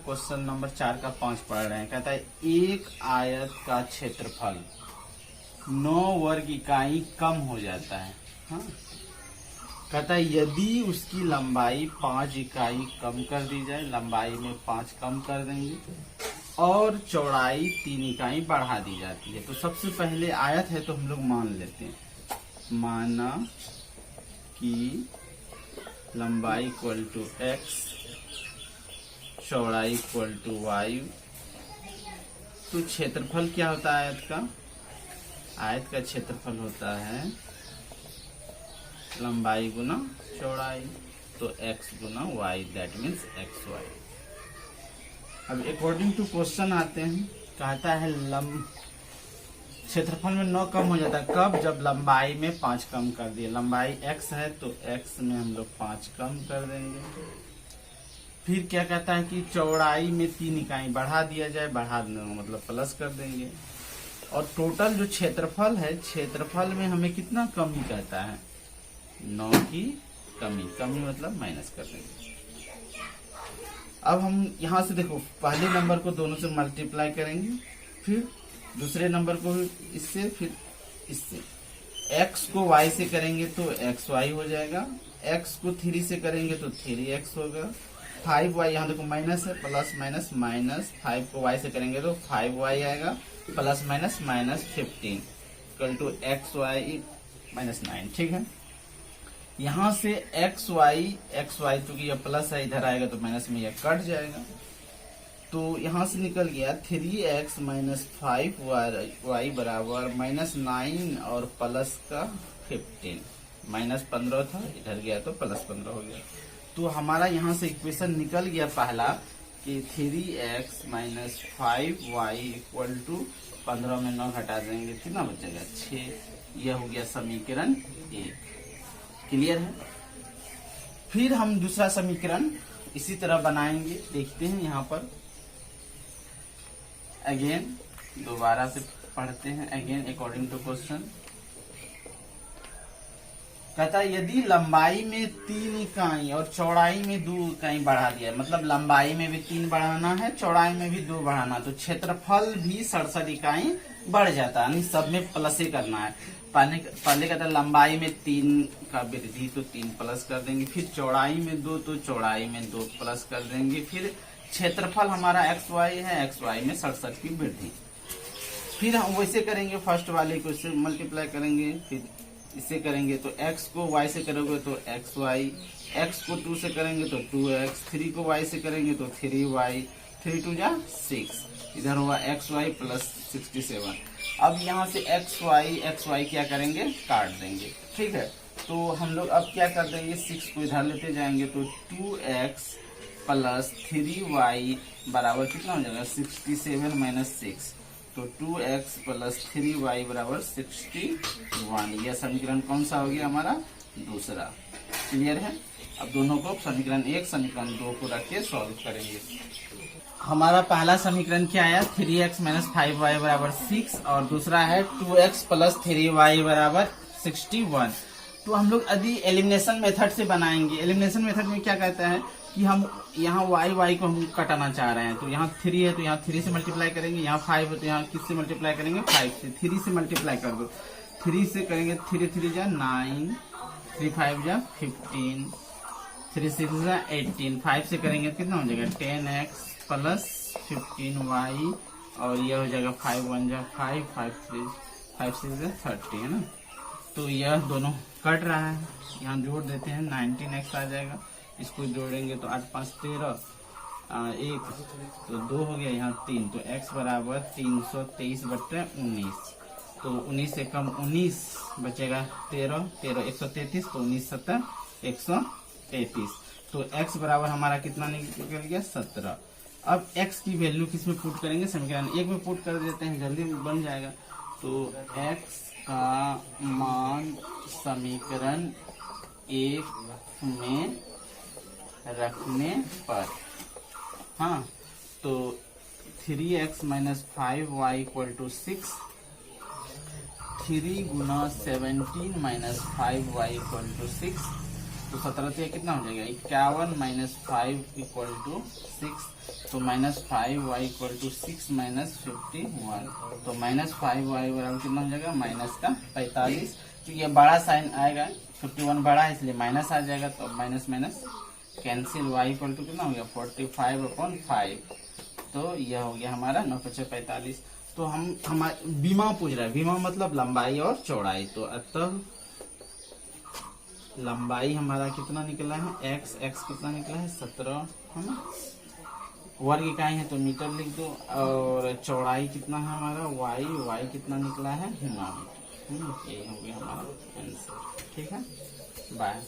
Question number 4 का 5 पढ़ रहे हैं। कहता है एक आयत का क्षेत्रफल 9 वर्ग इकाई कम हो जाता है। हाँ, कहता है यदि उसकी लंबाई 5 इकाई कम कर दी जाए, लंबाई में 5 कम कर देंगे और चौड़ाई 3 इकाई बढ़ा दी जाती है। तो सबसे पहले आयत है तो हम लोग मान लेते हैं, माना कि लंबाई इक्वल टू x, चौड़ाई इक्वल टू y। तो क्षेत्रफल क्या होता है आयत का? आयत का क्षेत्रफल होता है लंबाई गुना चौड़ाई, तो x Guna y, that means xy। अब अकॉर्डिंग टू क्वेश्चन आते हैं, कहता है क्षेत्रफल में 9 कम हो जाता है। कब? जब लंबाई में 5 कम कर दिए। लंबाई x है तो x में हम लोग 5 कम कर देंगे। फिर क्या कहता है कि चौड़ाई में 3 इकाई बढ़ा दिया जाए, बढ़ा मतलब प्लस कर देंगे। और टोटल जो क्षेत्रफल है, क्षेत्रफल में हमें कितना कमी कहता है? 9 की कमी। कमी मतलब माइनस कर देंगे। अब हम यहां से देखो, पहले नंबर को दोनों से मल्टीप्लाई करेंगे, फिर दूसरे नंबर को इससे, फिर इससे। x को y से करेंगे तो xy हो जाएगा, x को 3 से करेंगे तो 3x होगा। 5y यहाँ देखो माइनस है, प्लस माइनस माइनस, 5 को y से करेंगे तो 5y आएगा, plus minus minus 15 equal to xy minus 9। ठीक है, यहाँ से xy चूंकि यह प्लस है, इधर आएगा तो माइनस में यह कट जाएगा। तो यहाँ से निकल गया 3x माइनस 5y बराबर माइनस 9 और प्लस का 15। माइनस 15 था, इधर गया तो प्लस 15 हो गया। तो हमारा यहाँ से इक्वेशन निकल गया पहला कि 3x minus 5y equal to 15 में 9 घटा देंगे, कितना बचेगा? 6। यह हो गया समीकरण 1। क्लियर है? फिर हम दूसरा समीकरण इसी तरह बनाएंगे। देखते हैं यहाँ पर अगेन, दोबारा से पढ़ते हैं अगेन अकॉर्डिंग टू क्वेश्चन। कहता है यदि लंबाई में 3 इकाई और चौड़ाई में 2 इकाई बढ़ा दिया, मतलब लंबाई में भी 3 बढ़ाना है, चौड़ाई में भी 2 बढ़ाना, तो क्षेत्रफल भी 67 इकाई बढ़ जाता है। यानी सब में प्लस ही करना है। पहले कहता है लंबाई में 3 का वृद्धि तो 3 प्लस कर देंगे, फिर चौड़ाई में 2 तो चौड़ाई में 2 प्लस कर देंगे, फिर क्षेत्रफल हमारा xy है, xy में 67 की वृद्धि। फिर हम वैसे करेंगे, फर्स्ट वाले को इससे मल्टीप्लाई करेंगे, फिर इससे करेंगे तो x को y से करोगे तो xy, x को 2 से करेंगे तो 2x, 3 को y से करेंगे तो 3y, 3 2 जा 6, इधर हुआ xy प्लस 67। अब यहाँ से xy क्या करेंगे? काट देंगे। ठीक है, तो हम लोग अब क्या कर देंगे? 6 को इधर लेते जाएंगे तो 2x प्लस 3y बराबर कितना हो जाएगा? 67 माइनस 6, तो 2x प्लस 3y बराबर 61। यह समीकरण कौन सा हो गया? हमारा दूसरा। क्लियर है? अब दोनों को समीकरण 1 समीकरण 2 को रख के सॉल्व करेंगे। हमारा पहला समीकरण क्या आया? 3x माइनस 5y बराबर 6 और दूसरा है 2x प्लस 3y बराबर 61। तो हम लोग यदि एलिमिनेशन मेथड से बनाएंगे, एलिमिनेशन मेथड में क्या कहता है कि हम यहाँ y को हम कटाना चाह रहे हैं, तो यहाँ 3 है तो यहाँ 3 से मल्टीप्लाई करेंगे, यहाँ 5 है तो यहाँ किससे मल्टीप्लाई करेंगे? 5 से। 3 से मल्टीप्लाई कर दो, 3 से करेंगे 3 3 जा 9, 3 5 जा 15, 3 6 जा 18, 5 से करेंगे कितना हो जाएगा? 10x प्लस 15y, और यह हो जाएगा 5 1 जा 5, 5 6 जा 30, है ना? तो यह दोनों कट रहा है, यहाँ जोड़ देते हैं, 19x आ जाएगा। इसको जोड़ेंगे तो 8 5 13, 1 तो 2 हो गया, यहाँ 3, तो x बराबर 323/19। तो 19 से कम 19 बचेगा 13, 13 133, तो 19 7 133। तो x बराबर हमारा कितना निकल गया? 17। अब x की वैल्यू किस में पुट करेंगे? समीकरण 1 में पुट कर देते हैं, जल्दी बन जाएगा। तो x का मान समीकरण 1 में रखने पर, हाँ, तो 3x minus 5y equal to 6, 3 गुना 17 माइनस 5y इक्वल टू 6, तो 17 तो ये कितना हो जाएगा 51 माइनस 5 इक्वल टू 6। तो minus 5y equal to 6 minus 51। तो माइनस 5y बराबर कितना हो जाएगा माइनस का 45। तो ये बड़ा साइन आएगा, 51 बड़ा है इसलिए माइनस आ जाएगा। तो minus minus cancel, y equal to कितना हो गया 45/5। तो यह हो गया हमारा 9 × 5 = 45। तो हम हमारे बीमा पूछ रहा है, बीमा मतलब लंबाई और चौड़ाई। तो अतः लंबाई हमारा कितना निकला है x कितना निकला है 17 है ना, वर्ग इकाई है तो मीटर लिख दो। और चौड़ाई कितना है हमारा y कितना निकला है 9 मीटर। ये हो गया हमारा आंसर। ठीक है, बाय।